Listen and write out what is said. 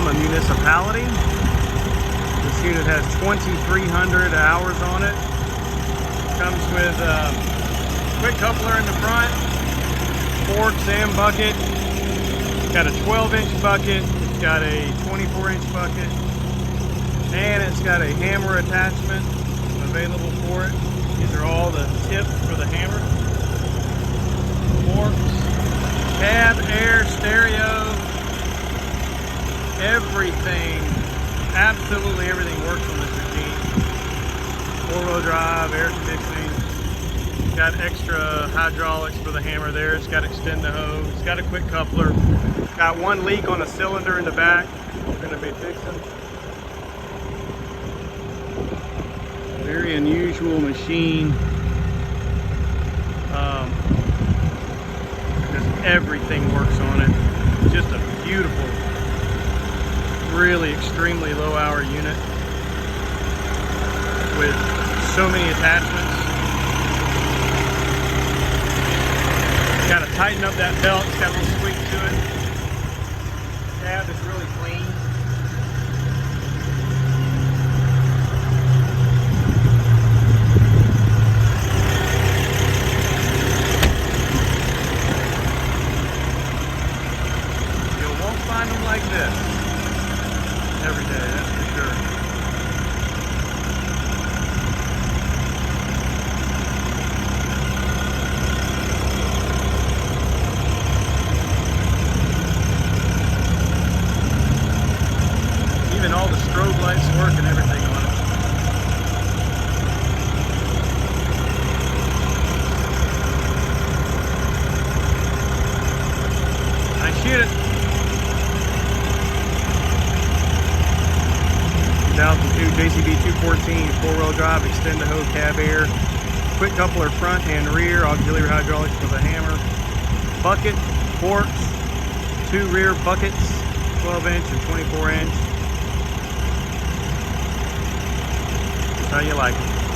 from a municipality. This unit has 2,300 hours on it. Comes with a quick coupler in the front, forks and bucket. It's got a 12-inch bucket, it's got a 24-inch bucket, and it's got a hammer attachment available for it. These are all the tips for the hammer. Forks, cab, air, stereo, everything, absolutely everything works on this machine. 4-wheel drive, air conditioning. It's got extra hydraulics for the hammer there. It's got extend the hose. It's got a quick coupler. Got one leak on a cylinder in the back. We're going to be fixing. Very unusual machine. Just everything works on it. It's just a beautiful, really extremely low hour unit with so many attachments. Got to tighten up that belt. It's got a little squeak to it. Cab is really clean. You won't find them like this every day, that's for sure. Even all the strobe lights work and everything on it. Nice unit. 2002 JCB 214 4-wheel drive, extend the hose, cab air, quick coupler front and rear, auxiliary hydraulics for the hammer, bucket, forks, 2 rear buckets, 12-inch and 24-inch. How you like it.